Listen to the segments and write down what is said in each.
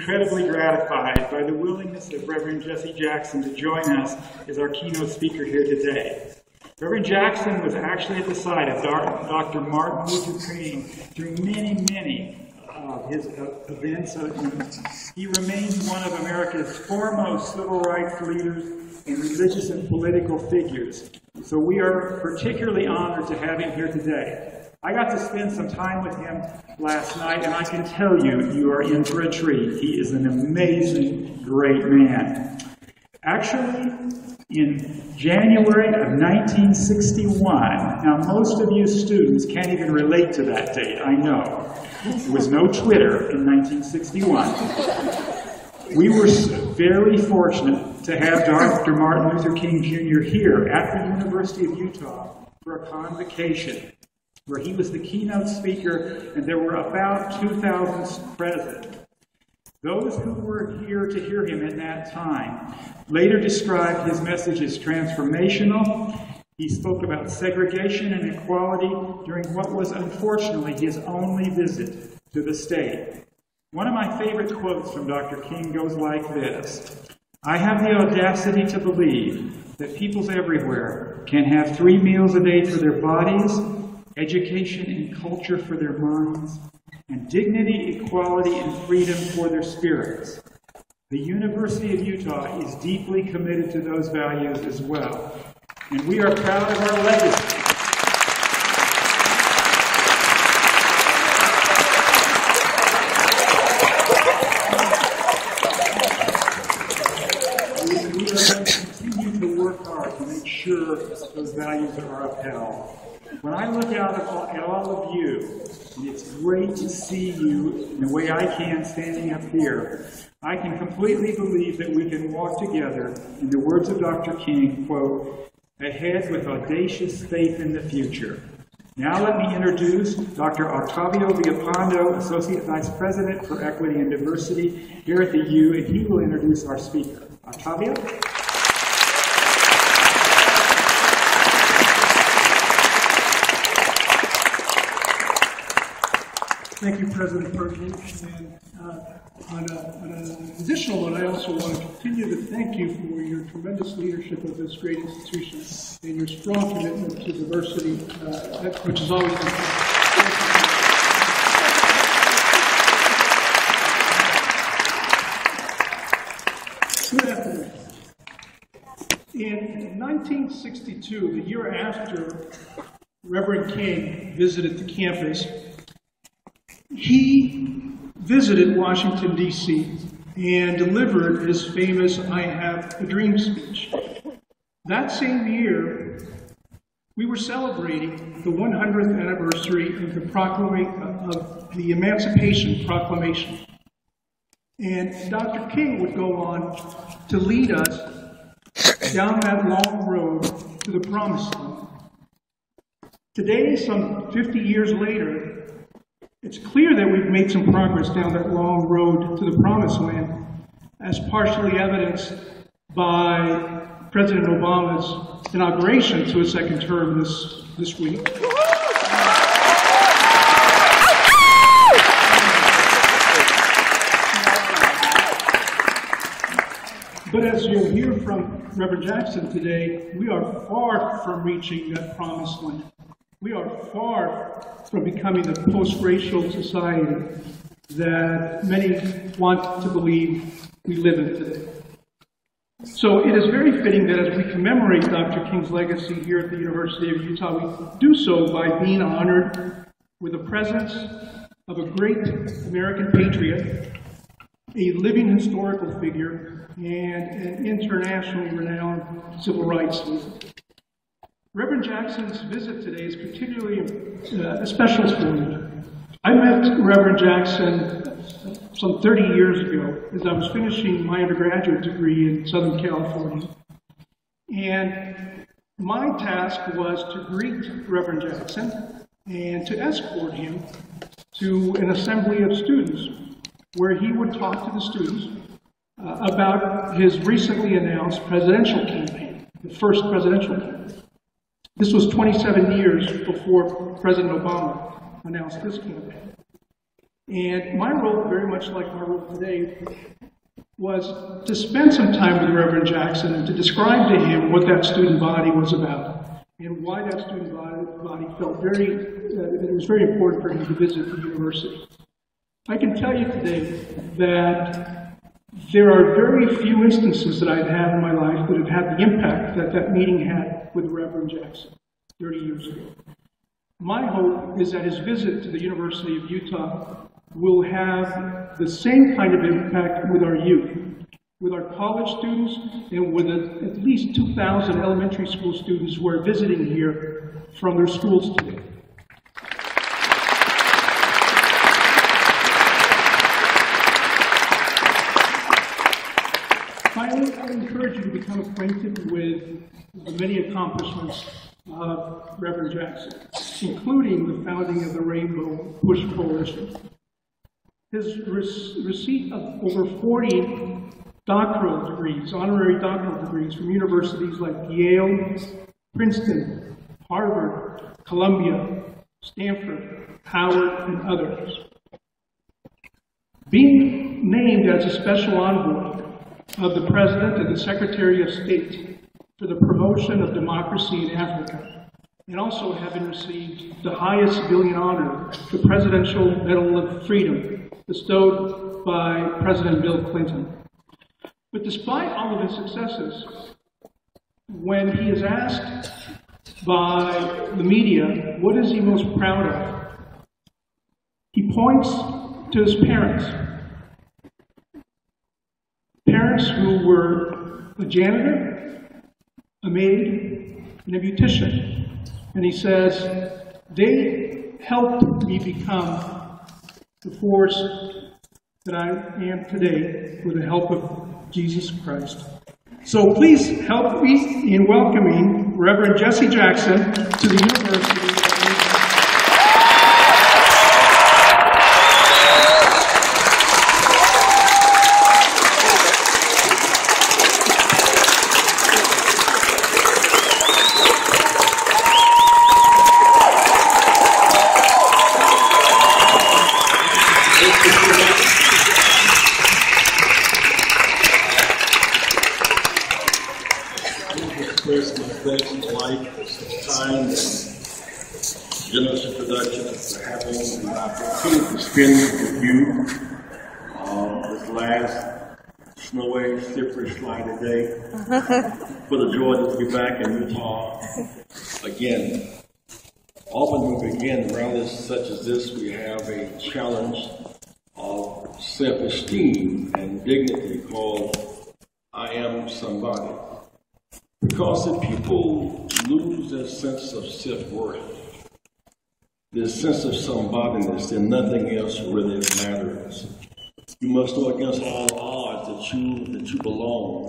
incredibly gratified by the willingness of Reverend Jesse Jackson to join us as our keynote speaker here today. Reverend Jackson was actually at the side of Dr. Martin Luther King through many of his events. He remains one of America's foremost civil rights leaders and religious and political figures. So we are particularly honored to have him here today. I got to spend some time with him last night, and I can tell you, you are in for a treat. He is an amazing, great man. Actually, in January of 1961, now most of you students can't even relate to that date, I know. There was no Twitter in 1961. We were very fortunate to have Dr. Martin Luther King Jr. here at the University of Utah for a convocation, where he was the keynote speaker, and there were about 2,000 present. Those who were here to hear him at that time later described his message as transformational. He spoke about segregation and equality during what was unfortunately his only visit to the state. One of my favorite quotes from Dr. King goes like this: "I have the audacity to believe that peoples everywhere can have 3 meals a day for their bodies, education and culture for their minds, and dignity, equality, and freedom for their spirits. The University of Utah is deeply committed to those values as well, and we are proud of our legacy." We are going to continue to work hard to make sure those values are upheld. When I look out at all of you, and it's great to see you in the way I can standing up here, I can completely believe that we can walk together, in the words of Dr. King, quote, "ahead with audacious faith in the future." Now let me introduce Dr. Octavio Villapando, Associate Vice President for Equity and Diversity here at the U, and he will introduce our speaker. Octavio? Thank you, President Perkins. And on an additional note, I also want to continue to thank you for your tremendous leadership of this great institution and your strong commitment to diversity, which has always been. Good afternoon. In 1962, the year after Reverend King visited the campus, he visited Washington, D.C. and delivered his famous "I Have a Dream" speech. That same year, we were celebrating the 100th anniversary of the Emancipation Proclamation. And Dr. King would go on to lead us down that long road to the Promised Land. Today, some 50 years later, it's clear that we've made some progress down that long road to the Promised Land, as partially evidenced by President Obama's inauguration to a second term this week. But as you'll hear from Reverend Jackson today, we are far from reaching that Promised Land. We are far from becoming the post-racial society that many want to believe we live in today. So it is very fitting that as we commemorate Dr. King's legacy here at the University of Utah, we do so by being honored with the presence of a great American patriot, a living historical figure, and an internationally renowned civil rights leader. Reverend Jackson's visit today is particularly special for me. I met Reverend Jackson some 30 years ago as I was finishing my undergraduate degree in Southern California. And my task was to greet Reverend Jackson and to escort him to an assembly of students where he would talk to the students about his recently announced presidential campaign, the first presidential campaign. This was 27 years before President Obama announced this campaign. And my role, very much like my role today, was to spend some time with Reverend Jackson and to describe to him what that student body was about and why that student body felt that it was very important for him to visit the university. I can tell you today that there are very few instances that I've had in my life that have had the impact that that meeting had with Reverend Jackson 30 years ago. My hope is that his visit to the University of Utah will have the same kind of impact with our youth, with our college students, and with at least 2,000 elementary school students who are visiting here from their schools today. Finally, I encourage you to become acquainted with the many accomplishments of Reverend Jackson, including the founding of the Rainbow Push Coalition. His receipt of over 40 doctoral degrees, honorary doctoral degrees from universities like Yale, Princeton, Harvard, Columbia, Stanford, Howard, and others. Being named as a special envoy of the President and the Secretary of State for the promotion of democracy in Africa, and also having received the highest civilian honor, the Presidential Medal of Freedom, bestowed by President Bill Clinton. But despite all of his successes, when he is asked by the media, what is he most proud of? He points to his parents. Parents who were a janitor, a maid, and a beautician. And he says, they helped me become the force that I am today with the help of Jesus Christ. So please help me in welcoming Reverend Jesse Jackson to the University of Utah. Generous introduction for having the opportunity to spend with you this last snowy, slippery, slidey day for the joy to be back in Utah again. Often when we begin rallies such as this, we have a challenge of self-esteem and dignity called I am somebody. Because if people lose their sense of self-worth, this sense of somebodyness, then nothing else really matters. You must know against all odds that you belong,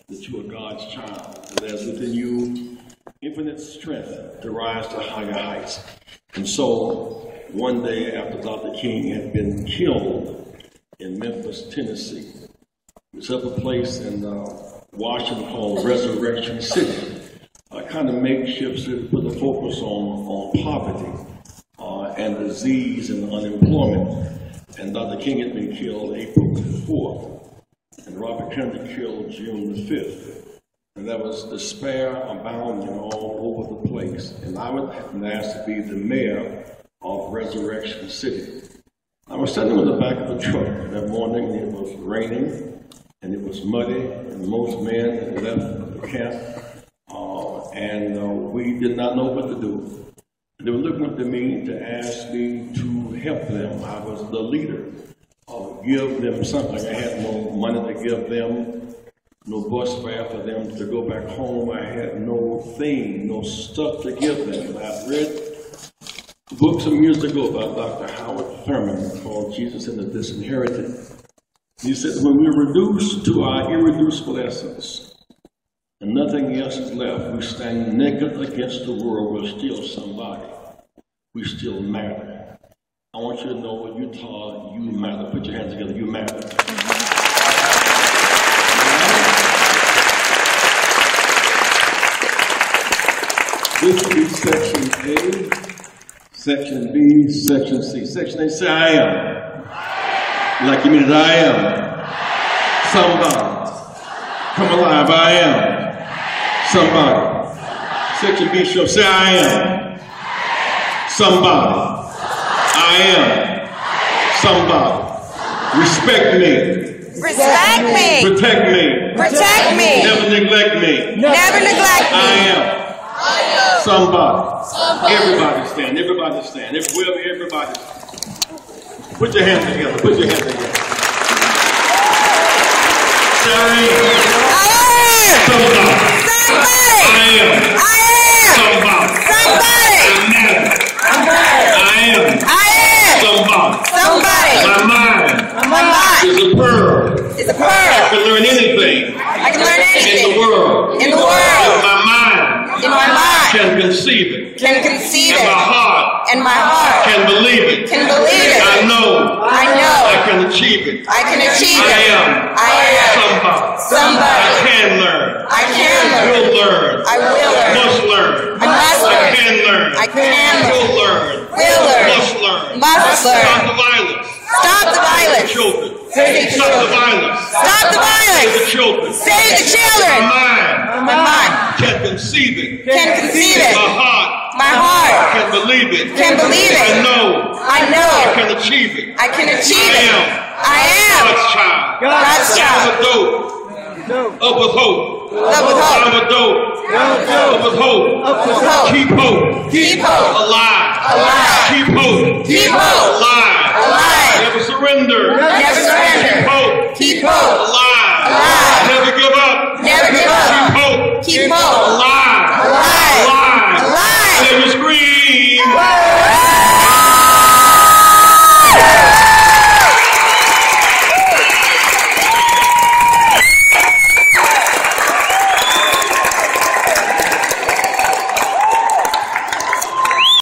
that you are God's child, and there's within you infinite strength to rise to higher heights. And so, one day after Dr. King had been killed in Memphis, Tennessee, there's up a place in Washington called Resurrection City, a kind of makeshift city to put the focus on poverty and disease and unemployment. And Dr. King had been killed April 4th, and Robert Kennedy killed June the 5th. And there was despair abounding all over the place. And I was asked to be the mayor of Resurrection City. I was standing in the back of the truck that morning, and it was raining, and it was muddy, and most men had left the camp, and we did not know what to do. They were looking up to me to ask me to help them. I was the leader, give them something. I had no money to give them, no bus fare for them to go back home. I had no thing, no stuff to give them. I read books some years ago about Dr. Howard Thurman called Jesus and the Disinherited. He said, when we're reduced to our irreducible essence, and nothing else is left, we stand naked against the world, we're still somebody. We still matter. I want you to know, Utah, you matter. Put your hands together, you matter. This will be section A, section B, section C. Section A, say I am. Like you mean that I am somebody. Come alive, I am somebody. Section Bishop, say I am somebody. I am somebody. Respect me. Respect me. Protect me. Protect me. Never neglect me. Never neglect me. I am somebody. Everybody stand. Everybody stand. Everybody stand. Put your hands together. Put your hands together. I am somebody. I am somebody. I am somebody. My mind is a pearl. I can learn anything. In the world. If my mind can conceive it. And my heart can believe it. I know. I can achieve it. I am somebody. I can learn. Will learn. Must learn. I can learn. Will learn. Must learn. Stop the violence. Children. Stop the violence. Save the children. My mind can conceive it. My heart can believe it. I know. I can achieve it. I am God's child. Up with hope. I'm a dope. Up with hope. Keep hope. Alive. Keep hope. Alive. Never surrender.